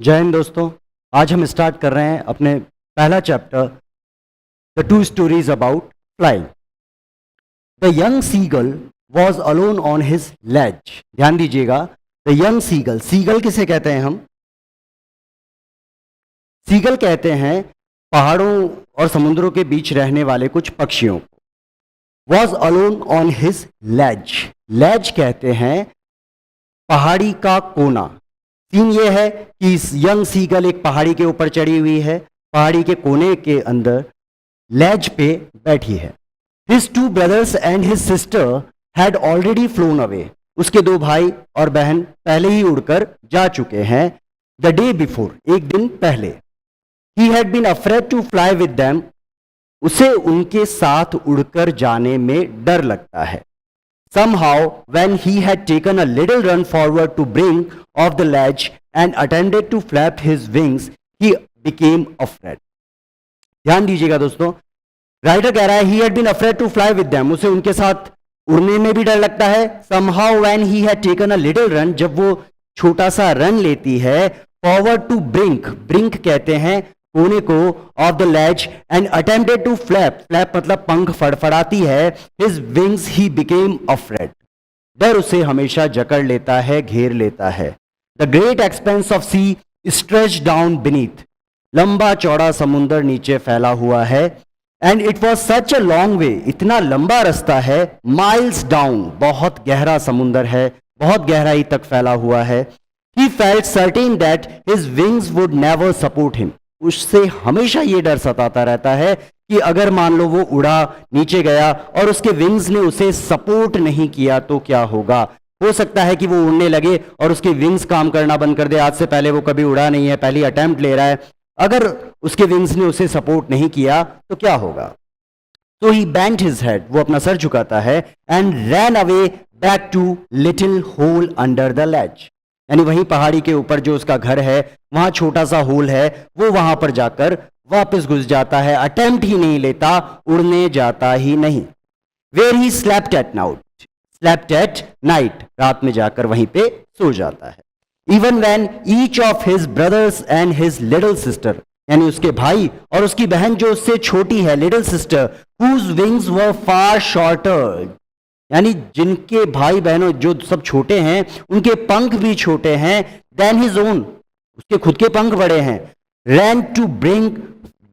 जय हिंद दोस्तों। आज हम स्टार्ट कर रहे हैं अपने पहला chapter the two stories about flying. The young seagull was alone on his ledge. ध्यान दीजिएगा, द यंग सीगल, सीगल किसे कहते हैं हम? सीगल कहते हैं पहाड़ों और समुद्रों के बीच रहने वाले कुछ पक्षियों को। वॉज अलोन ऑन हिज लेज, लेज कहते हैं पहाड़ी का कोना। सीन ये है कि इस यंग सीगल एक पहाड़ी के ऊपर चढ़ी हुई है, पहाड़ी के कोने के अंदर लेज पे बैठी है। His two brothers and his sister had already phloem away. उसके दो भाई और बहन पहले ही उड़कर जा चुके हैं। द डे बिफोर, एक दिन पहले। He had been afraid to fly with them. उसे उनके साथ उड़कर जाने में डर लगता है। Somehow, when he had taken a little run forward to brink of the ledge and attempted to flap his wings, he became afraid. ध्यान दीजिएगा दोस्तों, राइटर कह रहा है he had been afraid to fly with them. उसे उनके साथ उड़ने में भी डर लगता है। Somehow, when he had taken a little run, जब वो छोटा सा रन लेती है, forward to brink, brink कहते हैं कोने को, off the ledge, and attempted to flap, flap मतलब पंख फड़फड़ाती है, his wings he became afraid. डर उसे हमेशा जकड़ लेता है, घेर लेता है। The great expanse of sea stretch down beneath, लंबा चौड़ा समुंदर नीचे फैला हुआ है। And it was such a long way, इतना लंबा रास्ता है, माइल्स डाउन, बहुत गहरा समुंदर है, बहुत गहराई तक फैला हुआ है। He felt certain that his wings would never support him. उससे हमेशा ये डर सताता रहता है कि अगर मान लो वो उड़ा, नीचे गया और उसके विंग्स ने उसे सपोर्ट नहीं किया तो क्या होगा। हो सकता है कि वो उड़ने लगे और उसके विंग्स काम करना बंद कर दे। आज से पहले वो कभी उड़ा नहीं है, पहली अटेम्प्ट ले रहा है, अगर उसके विंग्स ने उसे सपोर्ट नहीं किया तो क्या होगा। तो ही बेंट हिज हेड, वो अपना सर झुकाता है, and ran away back to little hole under the ledge. यानी वहीं पहाड़ी के ऊपर जो उसका घर है, वहां छोटा सा होल है, वो वहां पर जाकर वापस घुस जाता है। अटेम्प्ट ही नहीं लेता, उड़ने जाता ही नहीं। Where he slept at night, slept at night, रात में जाकर वहीं पे सो जाता है। Even when each of his brothers and his little sister, यानी उसके भाई और उसकी बहन जो उससे छोटी है, लिटिल सिस्टर, हुज विंग्स वर फार शॉर्टर, यानी जिनके भाई बहनों जो सब छोटे हैं, उनके पंख भी छोटे हैं, देन हिज ओन, उसके खुद के पंख बड़े हैं। रैन टू ब्रिंक,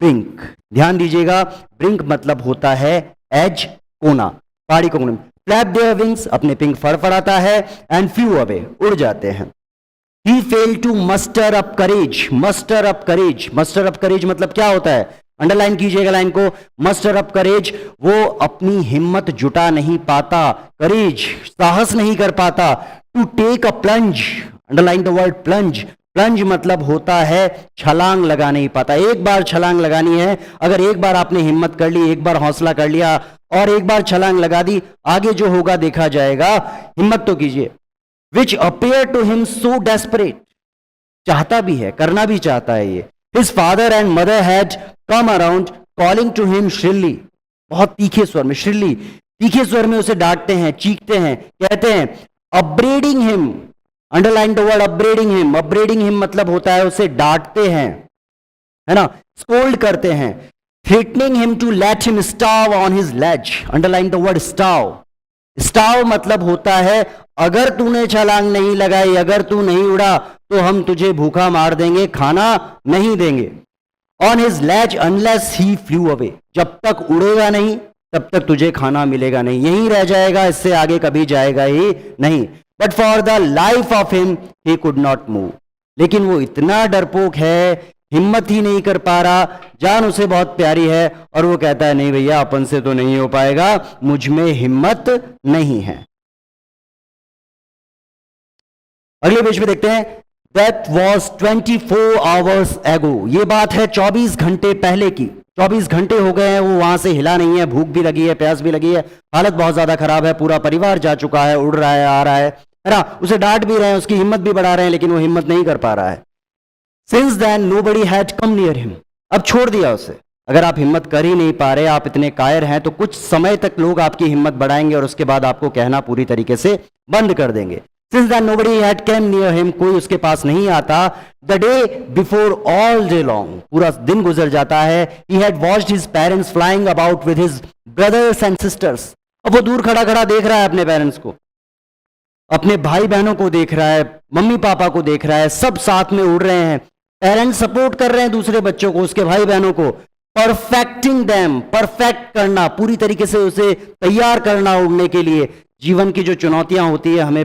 ब्रिंक ध्यान दीजिएगा, ब्रिंक मतलब होता है एज, कोना, पहाड़ी को कोने। फ्लैप देयर विंग्स, अपने पिंक फड़फड़ाता है, एंड फ्लू अवे, उड़ जाते हैं। He fail to muster up courage, muster up courage, muster up courage मतलब क्या होता है? अंडरलाइन कीजिएगा लाइन को, मस्टर अप करेज, वो अपनी हिम्मत जुटा नहीं पाता, करेज साहस नहीं कर पाता। To take a plunge, underline the word plunge, plunge मतलब होता है छलांग लगा नहीं पाता। एक बार छलांग लगानी है, अगर एक बार आपने हिम्मत कर ली, एक बार हौसला कर लिया और एक बार छलांग लगा दी, आगे जो होगा देखा जाएगा। हिम्मत तो कीजिए। Which appear to him so desperate, चाहता भी है, करना भी चाहता है ये। His father and mother had come around calling to him shrilly, बहुत तीखे स्वर में, श्रिली तीखे स्वर में उसे डांटते हैं, चीखते हैं, कहते हैं upbraiding him, underline the word upbraiding him. Upbraiding him मतलब होता है उसे डांटते हैं, है ना, स्कोल्ड करते हैं। Threatening him to let him starve on his legs, underline the word starve. Starve मतलब होता है अगर तूने छलांग नहीं लगाई, अगर तू नहीं उड़ा तो हम तुझे भूखा मार देंगे, खाना नहीं देंगे। On his ledge unless he flew away, जब तक उड़ेगा नहीं तब तक तुझे खाना मिलेगा नहीं, यहीं रह जाएगा, इससे आगे कभी जाएगा ही नहीं। But for the life of him he could not move, लेकिन वो इतना डरपोक है, हिम्मत ही नहीं कर पा रहा, जान उसे बहुत प्यारी है और वो कहता है नहीं भैया अपन से तो नहीं हो पाएगा, मुझ में हिम्मत नहीं है। अगले पेज पे देखते हैं, दैट वॉज 24 आवर्स एगो, ये बात है 24 घंटे पहले की। 24 घंटे हो गए हैं, वो वहां से हिला नहीं है, भूख भी लगी है, प्यास भी लगी है, हालत बहुत ज्यादा खराब है, पूरा परिवार जा चुका है, उड़ रहा है, आ रहा है ना, उसे डांट भी रहे हैं, उसकी हिम्मत भी बढ़ा रहे हैं, लेकिन वो हिम्मत नहीं कर पा रहा है। Since then nobody had come near him, अब छोड़ दिया उसे। अगर आप हिम्मत कर ही नहीं पा रहे, आप इतने कायर हैं, तो कुछ समय तक लोग आपकी हिम्मत बढ़ाएंगे और उसके बाद आपको कहना पूरी तरीके से बंद कर देंगे। Since then nobody had came near him, कोई उसके पास नहीं आता. The day before, all day long, पूरा दिन गुजर जाता है. He had watched his parents flying about with his brothers and sisters. अब वो दूर खड़ा खड़ा देख रहा है अपने पेरेंट्स को, अपने भाई बहनों को देख रहा है, मम्मी पापा को देख रहा है, सब साथ में उड़ रहे हैं. पेरेंट्स सपोर्ट कर रहे हैं दूसरे बच्चों को, उसके भाई बहनों को. परफेक्टिंग देम, परफेक्ट करना, पूरी तरीके से उसे तैयार करना उड़ने के लिए. जीवन की जो चुनौतियां होती है, हमारे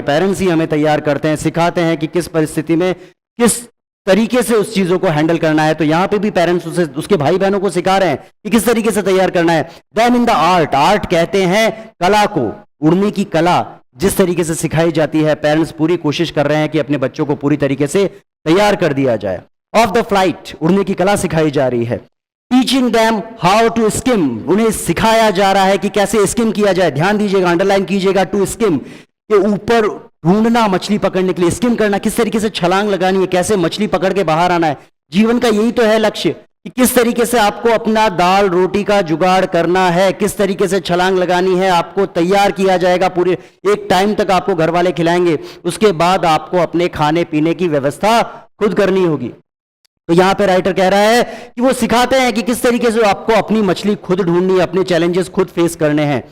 पेरेंट्स ही हमें तैयार करते हैं, सिखाते हैं कि किस परिस्थिति में किस तरीके से उस चीजों को हैंडल करना है. तो यहां पे भी पेरेंट्स उसे, उसके भाई बहनों को सिखा रहे हैं कि किस तरीके से तैयार करना है. Them in the art, art कहते हैं कला को, उड़ने की कला जिस तरीके से सिखाई जाती है, पेरेंट्स पूरी कोशिश कर रहे हैं कि अपने बच्चों को पूरी तरीके से तैयार कर दिया जाए. ऑफ द फ्लाइट, उड़ने की कला सिखाई जा रही है. Teaching them how to skim, उन्हें सिखाया जा रहा है कि कैसे स्किम किया जाए. ध्यान दीजिएगा, अंडरलाइन कीजिएगा, टू स्किम के ऊपर ढूंढना मछली पकड़ने के लिए, स्किम करना, किस तरीके से छलांग लगानी है, कैसे मछली पकड़ के बाहर आना है. जीवन का यही तो है लक्ष्य कि किस तरीके से आपको अपना दाल रोटी का जुगाड़ करना है, किस तरीके से छलांग लगानी है. आपको तैयार किया जाएगा, पूरे एक टाइम तक आपको घर वाले खिलाएंगे, उसके बाद आपको अपने खाने पीने की व्यवस्था खुद करनी होगी. तो यहां पे राइटर कह रहा है कि वो सिखाते हैं कि किस तरीके से आपको अपनी मछली खुद ढूंढनी है, अपने चैलेंजेस खुद फेस करने हैं.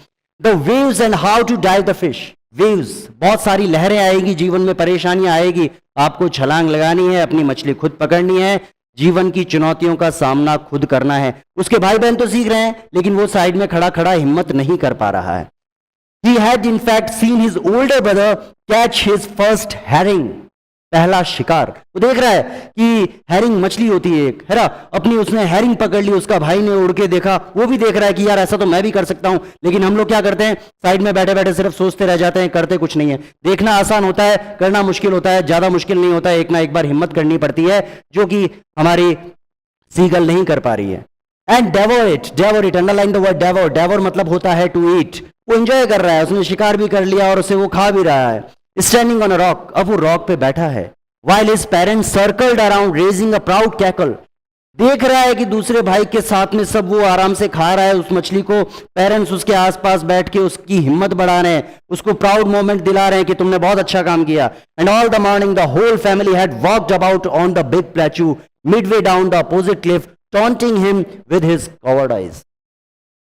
The waves and how to dive the fish. Waves, बहुत सारी लहरें आएगी जीवन में, परेशानियां आएगी, आपको छलांग लगानी है, अपनी मछली खुद पकड़नी है, जीवन की चुनौतियों का सामना खुद करना है. उसके भाई बहन तो सीख रहे हैं, लेकिन वो साइड में खड़ा खड़ा हिम्मत नहीं कर पा रहा है. He had in fact seen his older brother catch his first herring. पहला शिकार. वो देख रहा है कि हैरिंग मछली होती है एक, है ना, अपनी उसने हैरिंग पकड़ ली, उसका भाई ने उड़ के देखा, वो भी देख रहा है कि यार ऐसा तो मैं भी कर सकता हूं. लेकिन हम लोग क्या करते हैं, साइड में बैठे बैठे सिर्फ सोचते रह जाते हैं, करते कुछ नहीं है. देखना आसान होता है, करना मुश्किल होता है. ज्यादा मुश्किल नहीं होता है, एक ना एक बार हिम्मत करनी पड़ती है, जो कि हमारी सीगल नहीं कर पा रही है. And devour it, underline the word devour. Devour मतलब होता है टू ईट. वो एंजॉय कर रहा है, उसने शिकार भी कर लिया और उसे वो खा भी रहा है. स्टैंडिंग ऑन अ रॉक, अब वो रॉक पे बैठा है. While his parents circled around raising a proud cackle, देख रहा है कि दूसरे भाई के साथ में सब वो आराम से खा रहा है उस मछली को. पेरेंट्स उसके आसपास बैठ के उसकी हिम्मत बढ़ा रहे हैं, उसको प्राउड मोमेंट दिला रहे हैं कि तुमने बहुत अच्छा काम किया. And all the morning the whole family had walked about on the big plateau midway down the opposite cliff taunting him with his covered eyes.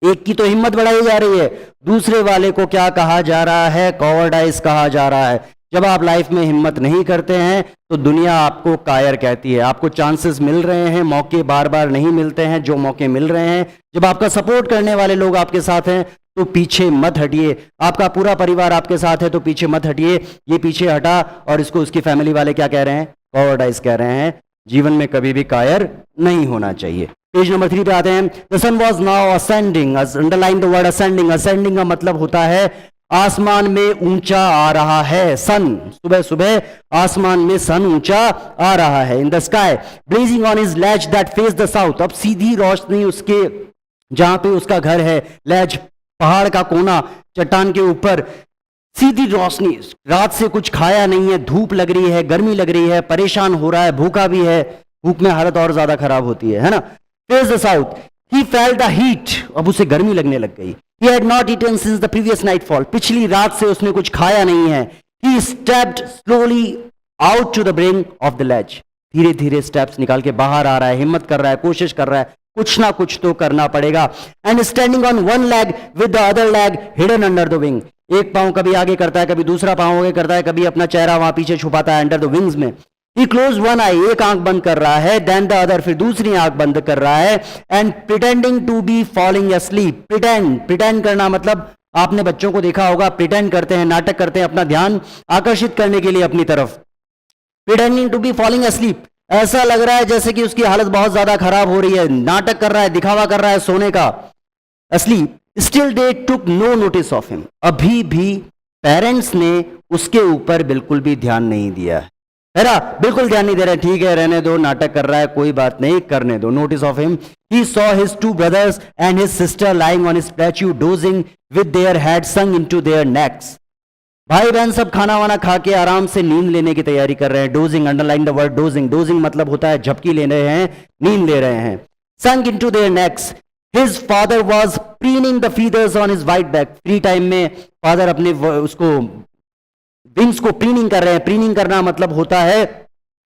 एक की तो हिम्मत बढ़ाई जा रही है, दूसरे वाले को क्या कहा जा रहा है, कवर्ड आइज कहा जा रहा है. जब आप लाइफ में हिम्मत नहीं करते हैं तो दुनिया आपको कायर कहती है. आपको चांसेस मिल रहे हैं, मौके बार बार नहीं मिलते हैं, जो मौके मिल रहे हैं, जब आपका सपोर्ट करने वाले लोग आपके साथ हैं तो पीछे मत हटिए. आपका पूरा परिवार आपके साथ है तो पीछे मत हटिए. ये पीछे हटा और इसको उसकी फैमिली वाले क्या कह रहे हैं, कॉवर्डाइज कह रहे हैं. जीवन में कभी भी कायर नहीं होना चाहिए. पेज नंबर 3 पे आते हैं. The sun was now ascending, underline the word ascending. Ascending का मतलब होता है आसमान में ऊंचा आ रहा है. सन, सुबह सुबह आसमान में सन ऊंचा आ रहा है. In the sky blazing on his latch that face the south. अब सीधी रोशनी उसके, जहां पे उसका घर है, लैच पहाड़ का कोना, चट्टान के ऊपर सीधी रोशनी. रात से कुछ खाया नहीं है, धूप लग रही है, गर्मी लग रही है, परेशान हो रहा है, भूखा भी है, भूख में हालत और ज्यादा खराब होती है ना. Face the south, he felt the heat. अब उसे गर्मी लगने लग गई. He had not eaten since the previous nightfall. पिछली रात से उसने कुछ खाया नहीं है. He stepped slowly out to the brink of the ledge. धीरे धीरे स्टेप्स निकाल के बाहर आ रहा है, हिम्मत कर रहा है, कोशिश कर रहा है, कुछ ना कुछ तो करना पड़ेगा. And standing on one leg with the other leg hidden under the wing. एक पांव कभी आगे करता है, कभी दूसरा पांव आगे करता है, कभी अपना चेहरा वहां पीछे छुपाता है अंडर द विंग्स में. He closed one eye, एक आंख बंद कर रहा है, then the other, फिर दूसरी आंख बंद कर रहा है. And pretending to be falling asleep. pretend करना मतलब आपने बच्चों को देखा होगा, pretend करते हैं, नाटक करते हैं अपना ध्यान आकर्षित करने के लिए अपनी तरफ. pretending to be falling asleep, ऐसा लग रहा है जैसे कि उसकी हालत बहुत ज्यादा खराब हो रही है, नाटक कर रहा है, दिखावा कर रहा है सोने का. asleep. Still they took no notice of him. अभी भी पेरेंट्स ने उसके ऊपर बिल्कुल भी ध्यान नहीं दिया है ना, बिल्कुल ध्यान नहीं दे रहे. ठीक है, रहने दो, नाटक कर रहा है, कोई बात नहीं, करने दो. Notice of him. He saw his 2 brothers and his sister lying on his statue dosing with their head संग इनटू देयर नेक्स. भाई बहन सब खाना वाना खा के आराम से नींद लेने की तैयारी कर रहे हैं. Dosing, underline the word dosing. Dosing मतलब होता है झपकी ले रहे हैं, नींद ले रहे हैं. संग into their next. His father was preening the feathers on his white back. Free time में फादर अपने उसको विंग्स को प्रीनिंग कर रहे हैं। प्रीनिंग करना मतलब होता है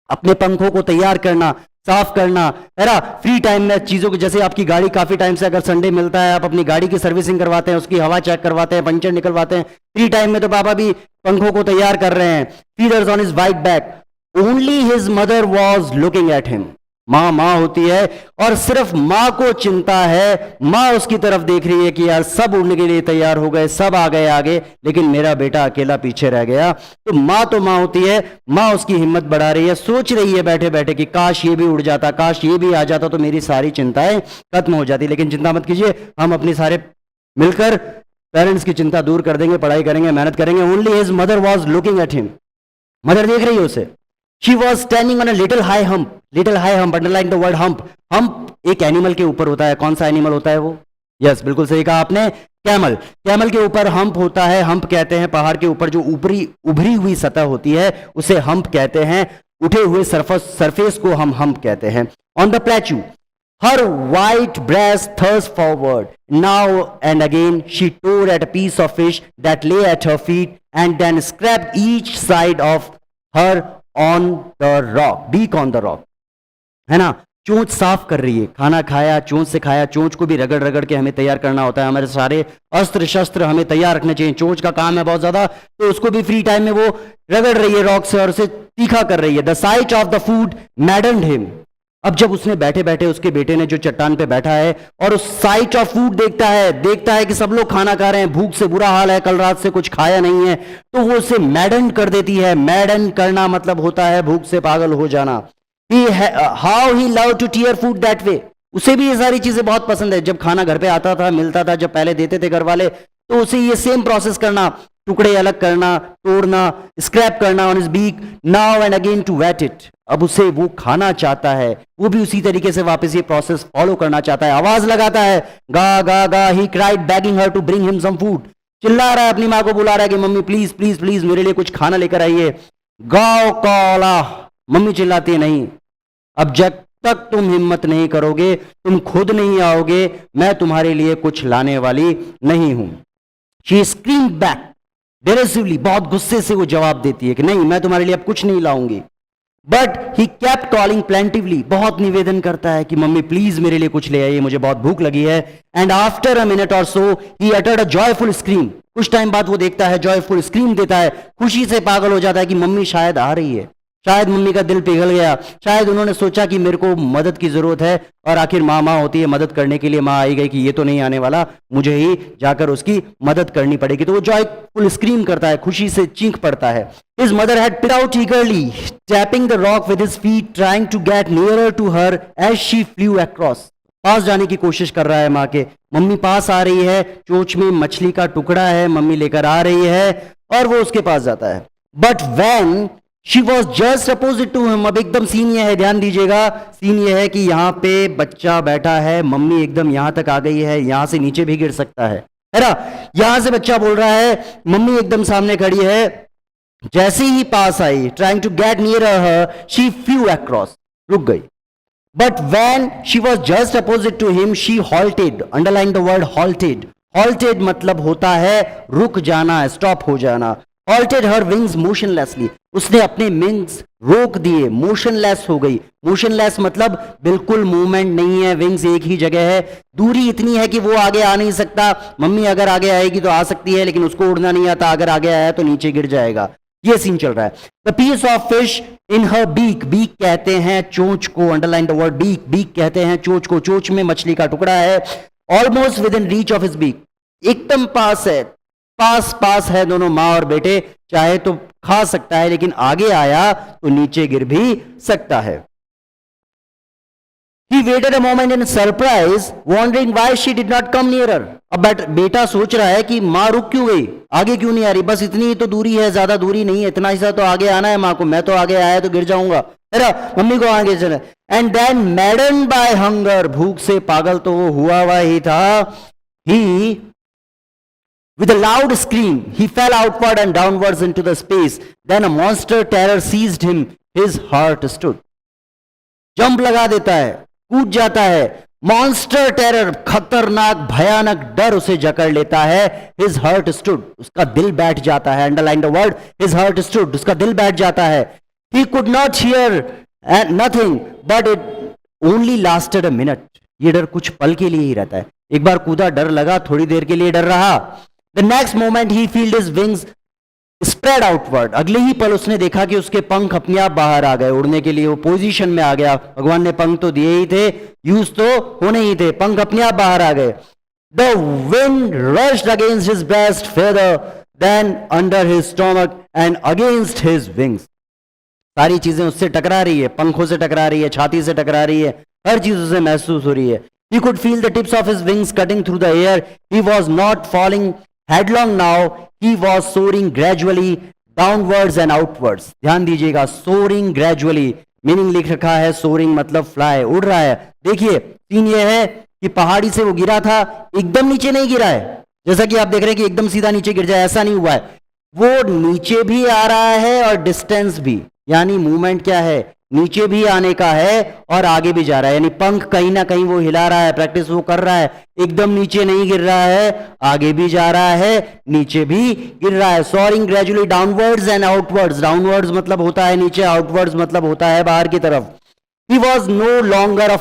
अपने पंखों को तैयार करना, साफ करना, है ना। फ्री टाइम में चीजों को, जैसे आपकी गाड़ी काफी टाइम से अगर संडे मिलता है, आप अपनी गाड़ी की सर्विसिंग करवाते हैं, उसकी हवा चेक करवाते हैं, पंचर निकलवाते हैं, फ्री टाइम में तो पापा भी पंखों को तैयार कर रहे हैं। Feeders on his white back, only his mother was looking at him. माँ माँ होती है और सिर्फ माँ को चिंता है, माँ उसकी तरफ देख रही है कि यार सब उड़ने के लिए तैयार हो गए, सब आ गए आगे, लेकिन मेरा बेटा अकेला पीछे रह गया। तो माँ होती है, माँ उसकी हिम्मत बढ़ा रही है, सोच रही है बैठे बैठे कि काश ये भी उड़ जाता, काश ये भी आ जाता तो मेरी सारी चिंताएं खत्म हो जाती। लेकिन चिंता मत कीजिए, हम अपने सारे मिलकर पेरेंट्स की चिंता दूर कर देंगे, पढ़ाई करेंगे, मेहनत करेंगे। Only his mother was looking at him, mother देख रही है उसे। She was standing on a little high hump, underline the word hump. hump एक एनिमल के ऊपर होता है। कौन सा एनिमल होता है वो? यस, बिल्कुल सही कहा आपने, कैमल। कैमल के ऊपर हम्प होता है। हम्प कहते हैं पहाड़ के ऊपर जो उभरी हुई सतह होती है उसे हम्प कहते हैं। उठे हुए सरफेस को हम हम्प कहते हैं। On the plateau, her white breast thrust forward. Now and again she tore at a piece of fish that lay at her feet and then scraped each side of her on the rock, beak on the rock, है ना। चोंच साफ कर रही है, खाना खाया, चोंच से खाया, चोंच को भी रगड़ रगड़ के हमें तैयार करना होता है। हमारे सारे अस्त्र शस्त्र हमें तैयार रखने चाहिए। चोंच का काम है बहुत ज्यादा, तो उसको भी फ्री टाइम में वो रगड़ रही है रॉक से और उसे तीखा कर रही है। The site of the food मैडन्ड him. अब जब उसने बैठे बैठे, उसके बेटे ने जो चट्टान पे बैठा है और उस साइट ऑफ फूड देखता है कि सब लोग खाना खा रहे हैं, भूख से बुरा हाल है, कल रात से कुछ खाया नहीं है, तो वो उसे मैडन कर देती है। मैडन करना मतलब होता है भूख से पागल हो जाना। How he love to tear food that way. उसे भी ये सारी चीजें बहुत पसंद है। जब खाना घर पे आता था, मिलता था, जब पहले देते थे घर वाले, तो उसे ये सेम प्रोसेस करना, टुकड़े अलग करना, तोड़ना, स्क्रैप करना on his beak, now and again to whet it. अब उसे वो खाना चाहता है, वो भी उसी तरीके से वापस ये प्रोसेस फॉलो करना चाहता है। आवाज लगाता है, गा गा गा, he cried begging her to bring him some food. चिल्ला रहा है, अपनी माँ को बुला रहा है कि मम्मी प्लीज प्लीज प्लीज मेरे लिए कुछ खाना लेकर आइए। गाओ कौला, मम्मी चिल्लाती है, नहीं, अब जब तक तुम हिम्मत नहीं करोगे, तुम खुद नहीं आओगे, मैं तुम्हारे लिए कुछ लाने वाली नहीं हूं। शी स्क्रीम्ड बैक डिरेसिवली, बहुत गुस्से से वो जवाब देती है कि नहीं, मैं तुम्हारे लिए अब कुछ नहीं लाऊंगी। But he kept calling plaintively, बहुत निवेदन करता है कि मम्मी प्लीज मेरे लिए कुछ ले आइए, मुझे बहुत भूख लगी है। एंड आफ्टर अ मिनट और so he uttered a joyful scream. कुछ टाइम बाद वो देखता है, जॉयफुल स्क्रीम देता है, खुशी से पागल हो जाता है कि मम्मी शायद आ रही है। शायद मम्मी का दिल पिघल गया, शायद उन्होंने सोचा कि मेरे को मदद की जरूरत है, और आखिर माँ होती है, मदद करने के लिए माँ आई गई कि ये तो नहीं आने वाला, मुझे ही जाकर उसकी मदद करनी पड़ेगी। तो वो जॉयफुल स्क्रीम करता है, खुशी से चीख पड़ता है। His mother had picked out eagerly, tapping the rock with his feet, trying to get nearer to her as she flew across. पास जाने की कोशिश कर रहा है माँ के। मम्मी पास आ रही है, चोंच में मछली का टुकड़ा है, मम्मी लेकर आ रही है और वो उसके पास जाता है। But when she was just opposite to him, अब एकदम सीन ये है, ध्यान दीजिएगा, सीन ये है कि यहाँ पे बच्चा बैठा है, मम्मी एकदम यहाँ तक आ गई है, यहाँ से नीचे भी गिर सकता है ना। यहाँ से बच्चा बोल रहा है, मम्मी एकदम सामने खड़ी है। जैसे ही पास आई, trying to get near her, she flew across, रुक गई। But when she was just opposite to him, she halted, underline the word halted. Halted मतलब होता है रुक जाना, स्टॉप हो जाना। हॉल्टेड हर विंग्स मोशनलेसली, उसने अपने विंग्स रोक दिए, मोशनलेस हो गई। मोशनलेस मतलब बिल्कुल मूवमेंट नहीं है, विंग्स एक ही जगह है, दूरी इतनी है कि वो आगे आ नहीं सकता। मम्मी अगर आगे आएगी तो आ सकती है, लेकिन उसको उड़ना नहीं आता, अगर आगे आया तो नीचे गिर जाएगा। ये सीन चल रहा है। The piece of fish in her beak, beak कहते हैं चोंच को, underline the word beak, beak कहते हैं चोंच को, चोंच में मछली का टुकड़ा है। Almost within reach of his beak, एकदम पास है, पास है दोनों माँ और बेटे, चाहे तो खा सकता है, लेकिन आगे आया तो नीचे गिर भी सकता है। He waited a moment in surprise, wondering why she did not come nearer. अब बेटा सोच रहा है कि माँ रुक क्यों गई, आगे क्यों नहीं आ रही, बस इतनी ही तो दूरी है, ज्यादा दूरी नहीं है, इतना ही सा तो आगे आना है माँ को, मैं तो आगे आया तो गिर जाऊंगा, मम्मी को आगे चले। And then maddened by hunger, भूख से पागल तो वो हुआ ही था। He with a loud scream he fell outward and downwards into the space. Then a monster terror seized him, his heart stood. Jump लगा देता है, कूद जाता है, मॉन्स्टर टेरर, खतरनाक भयानक डर उसे जकड़ लेता है. हिज हार्ट स्टूड, उसका दिल बैठ जाता है. Underline the word, his heart stood, उसका दिल बैठ जाता है. He could not here nothing but it only lasted a minute. ये डर कुछ पल के लिए ही रहता है. एक बार कूदा, डर लगा, थोड़ी देर के लिए डर रहा. The next moment he field his wings spread outward. अगले ही पल उसने देखा कि उसके पंख अपने आप बाहर आ गए. उड़ने के लिए वो पोजीशन में आ गया. भगवान ने पंख तो दिए ही थे, यूज तो होने ही थे. पंख अपने आप बाहर आ गए. The wind rushed against his breast feather, then under his stomach and against his wings. सारी चीजें उससे टकरा रही है, पंखों से टकरा रही है, छाती से टकरा रही है, हर चीज उसे महसूस हो रही है. He could feel the tips of his wings cutting through the air. He was not falling headlong now. He was soaring gradually downwards and outwards. ध्यान दीजिएगा, soaring gradually मीनिंग लिख रखा है. soaring मतलब फ्लाई, उड़ रहा है. देखिए सीन ये है कि पहाड़ी से वो गिरा था, एकदम नीचे नहीं गिरा है जैसा कि आप देख रहे हैं कि एकदम सीधा नीचे गिर जाए, ऐसा नहीं हुआ है. वो नीचे भी आ रहा है और डिस्टेंस भी, यानी मूवमेंट क्या है, नीचे भी आने का है और आगे भी जा रहा है. यानी पंख कहीं ना कहीं वो हिला रहा है, प्रैक्टिस वो कर रहा है. एकदम नीचे नहीं गिर रहा है, आगे भी जा रहा है, नीचे भी गिर रहा है. Soaring gradually downwards and outwards. Downwards मतलब होता है नीचे, आउटवर्ड्स मतलब होता है बाहर की तरफ. He was no longer a